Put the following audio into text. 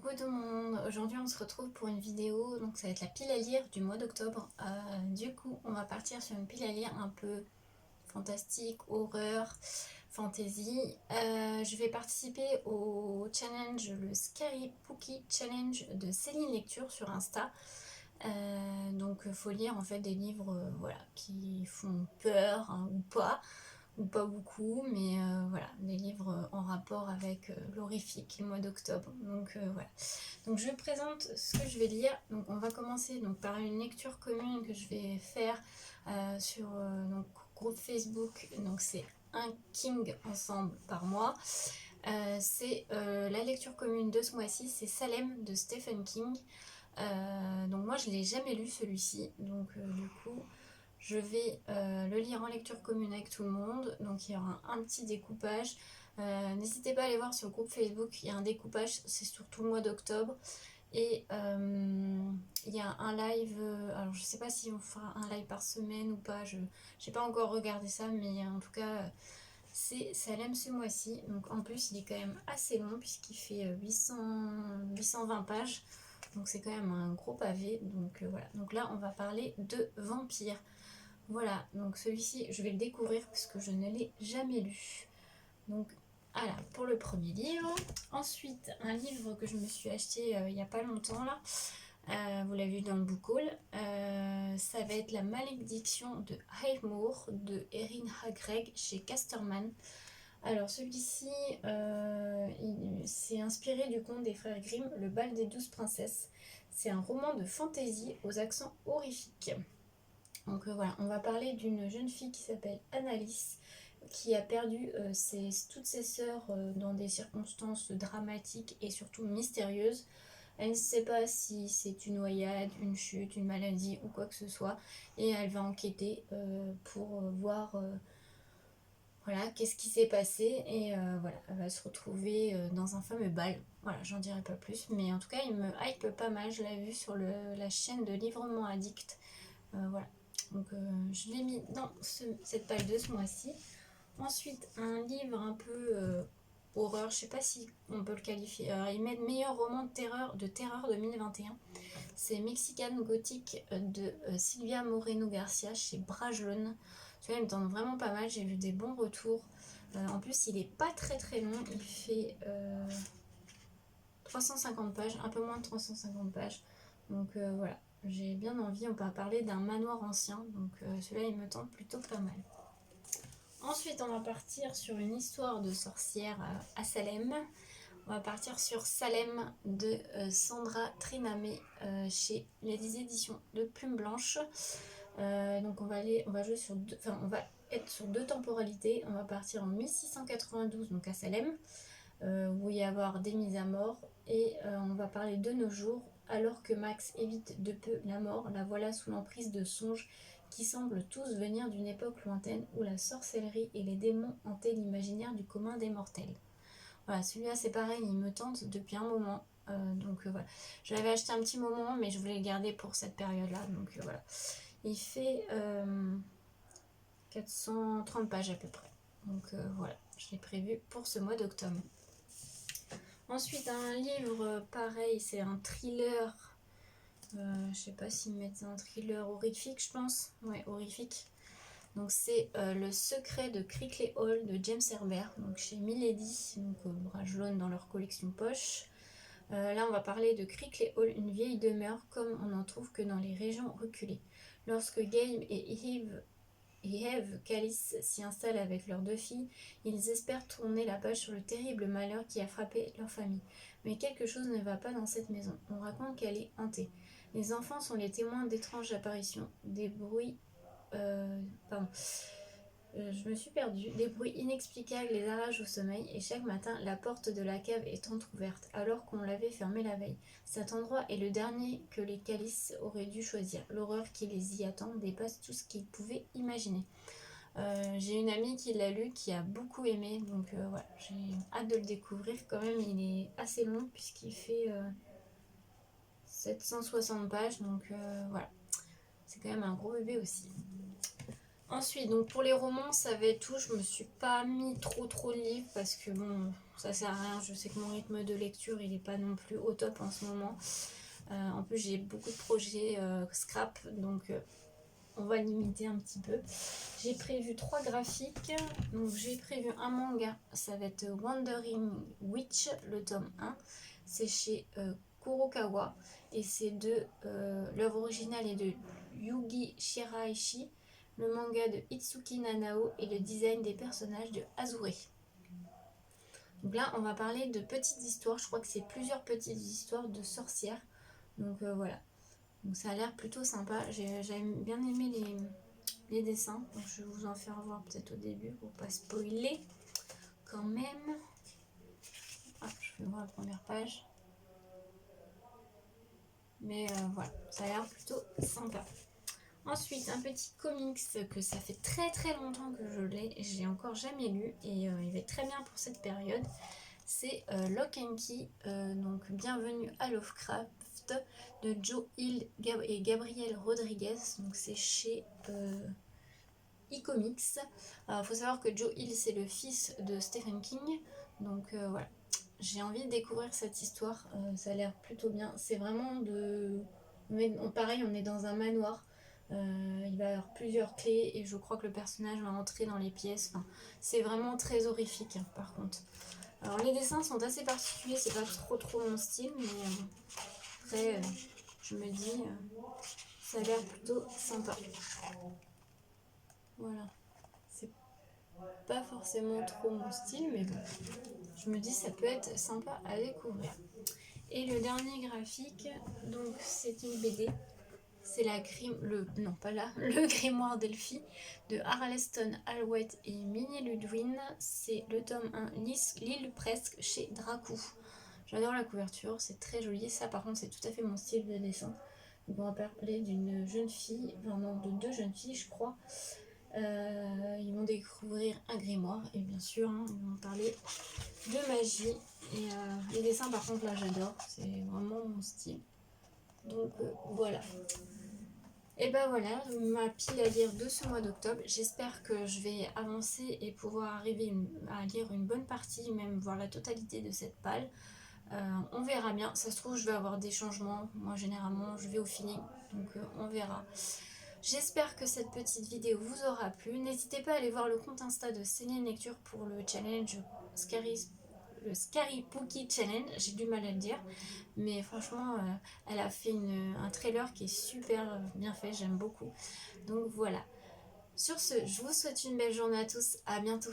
Coucou tout le monde, aujourd'hui on se retrouve pour une vidéo, donc ça va être la pile à lire du mois d'octobre. Du coup on va partir sur une pile à lire un peu fantastique, horreur, fantasy. Je vais participer au challenge, le Scary Pookie Challenge de Céline Lecture sur Insta. Donc faut lire en fait des livres voilà, qui font peur hein, ou pas beaucoup, mais voilà, des livres en rapport avec l'horrifique, le mois d'octobre. Donc voilà. Donc je présente ce que je vais lire. Donc on va commencer donc, par une lecture commune que je vais faire sur donc, groupe Facebook. Donc c'est un King ensemble par mois. C'est la lecture commune de ce mois-ci, c'est Salem de Stephen King. Donc moi je l'ai jamais lu celui-ci, donc du coup je vais le lire en lecture commune avec tout le monde. Donc il y aura un petit découpage. N'hésitez pas à aller voir sur le groupe Facebook, il y a un découpage, c'est sur tout le mois d'octobre. Et il y a un live, alors je sais pas si on fera un live par semaine ou pas, je n'ai pas encore regardé ça, mais en tout cas c'est Salem ce mois-ci. Donc en plus il est quand même assez long puisqu'il fait 820 pages. Donc c'est quand même un gros pavé. Donc voilà. Donc là on va parler de vampires. Voilà, donc celui-ci je vais le découvrir parce que je ne l'ai jamais lu. Donc voilà pour le premier livre. Ensuite un livre que je me suis acheté il n'y a pas longtemps là. Vous l'avez vu dans le book haul. Ça va être La malédiction de Highmoor de Erin Hagreg chez Casterman. Alors celui-ci, c'est inspiré du conte des frères Grimm, Le bal des 12 princesses. C'est un roman de fantasy aux accents horrifiques. Donc voilà, on va parler d'une jeune fille qui s'appelle Annalise, qui a perdu toutes ses sœurs dans des circonstances dramatiques et surtout mystérieuses. Elle ne sait pas si c'est une noyade, une chute, une maladie ou quoi que ce soit. Et elle va enquêter pour voir voilà, qu'est-ce qui s'est passé. Et voilà, elle va se retrouver dans un fameux bal. Voilà, j'en dirai pas plus. Mais en tout cas, il me hype pas mal. Je l'ai vu sur la chaîne de Librement Addict. Voilà. Donc je l'ai mis dans cette page de ce mois-ci. Ensuite, un livre un peu horreur, je sais pas si on peut le qualifier. Ils mettent meilleur roman de terreur 2021. C'est Mexican Gothic de Silvia Moreno Garcia chez Brajlon. Celui-là il me tente vraiment pas mal, j'ai vu des bons retours. En plus, il est pas très très long, il fait 350 pages, un peu moins de 350 pages. Donc voilà, j'ai bien envie, on peut parler d'un manoir ancien, donc celui-là il me tente plutôt pas mal. Ensuite, on va partir sur une histoire de sorcière à Salem. On va partir sur Salem de Sandra Trinamé chez les éditions de Plume Blanche. Donc on va jouer sur on va être sur deux temporalités. On va partir en 1692, donc à Salem, où il y a avoir des mises à mort. Et on va parler de nos jours, alors que Max évite de peu la mort, la voilà sous l'emprise de songes qui semblent tous venir d'une époque lointaine où la sorcellerie et les démons hantaient l'imaginaire du commun des mortels. Voilà, celui-là c'est pareil, il me tente depuis un moment. Donc voilà, je l'avais acheté un petit moment, mais je voulais le garder pour cette période-là. Donc voilà, il fait 430 pages à peu près. Donc voilà, je l'ai prévu pour ce mois d'octobre. Ensuite, un livre pareil, c'est un thriller. Je sais pas s'ils mettent un thriller horrifique, je pense. Ouais, horrifique. Donc c'est Le secret de Crickley Hall de James Herbert, donc chez Milady, donc Brajlon dans leur collection poche. Là on va parler de Crickley Hall, une vieille demeure comme on n'en trouve que dans les régions reculées. Lorsque Gabe et Eve Callis s'y installent avec leurs deux filles, ils espèrent tourner la page sur le terrible malheur qui a frappé leur famille. Mais quelque chose ne va pas dans cette maison. On raconte qu'elle est hantée. Les enfants sont les témoins d'étranges apparitions, des bruits je me suis perdue. Des bruits inexplicables les arrachent au sommeil et chaque matin, la porte de la cave est entr'ouverte alors qu'on l'avait fermée la veille. Cet endroit est le dernier que les Calices auraient dû choisir. L'horreur qui les y attend dépasse tout ce qu'ils pouvaient imaginer. J'ai une amie qui l'a lu, qui a beaucoup aimé, donc voilà, j'ai hâte de le découvrir. Quand même, il est assez long puisqu'il fait 760 pages, donc voilà, c'est quand même un gros bébé aussi. Ensuite, donc pour les romans, ça va être tout. Je me suis pas mis trop de livres parce que bon, ça sert à rien. Je sais que mon rythme de lecture il est pas non plus au top en ce moment. En plus j'ai beaucoup de projets scrap, donc on va limiter un petit peu. J'ai prévu 3 graphiques. Donc j'ai prévu un manga, ça va être Wandering Witch, le tome 1. C'est chez Kurokawa et c'est de l'œuvre originale est de Yugi Shiraishi, le manga de Itsuki Nanao et le design des personnages de Azure. Donc là on va parler de petites histoires, je crois que c'est plusieurs petites histoires de sorcières. Donc voilà. Donc ça a l'air plutôt sympa. J'ai bien aimé les dessins. Donc je vais vous en faire voir peut-être au début pour pas spoiler quand même. Ah, je vais voir la première page. Mais voilà, ça a l'air plutôt sympa. Ensuite, un petit comics que ça fait très très longtemps que je l'ai. J'ai encore jamais lu et il va être très bien pour cette période. C'est Lock and Key, donc Bienvenue à Lovecraft de Joe Hill et Gabriel Rodriguez. Donc c'est chez e-comics. Il faut savoir que Joe Hill c'est le fils de Stephen King. Donc voilà, j'ai envie de découvrir cette histoire. Ça a l'air plutôt bien. C'est vraiment de... pareil, on est dans un manoir. Il va y avoir plusieurs clés et je crois que le personnage va entrer dans les pièces. Enfin, c'est vraiment très horrifique par contre. Alors les dessins sont assez particuliers, c'est pas trop mon style, mais après je me dis ça a l'air plutôt sympa. Voilà, c'est pas forcément trop mon style, mais bon, je me dis ça peut être sympa à découvrir. Et le dernier graphique, donc c'est une BD. C'est le grimoire d'Elphie de Arleston Alwett et Minnie Ludwin. C'est le tome 1, L'île presque chez Dracou. J'adore la couverture, c'est très joli. Ça par contre c'est tout à fait mon style de dessin. Donc on va parler d'une jeune fille, enfin non, de 2 jeunes filles je crois. Ils vont découvrir un grimoire et bien sûr ils vont parler de magie. Et les dessins par contre là j'adore, c'est vraiment mon style. Donc voilà. Et ben voilà, ma pile à lire de ce mois d'octobre. J'espère que je vais avancer et pouvoir arriver à lire une bonne partie, même voir la totalité de cette palle. On verra bien. Ça se trouve, je vais avoir des changements. Moi, généralement, je vais au feeling. Donc, on verra. J'espère que cette petite vidéo vous aura plu. N'hésitez pas à aller voir le compte Insta de Céline Lecture pour le challenge le Scary Pookie Challenge. J'ai du mal à le dire. Mais franchement, elle a fait un trailer qui est super bien fait. J'aime beaucoup. Donc voilà. Sur ce, je vous souhaite une belle journée à tous. À bientôt.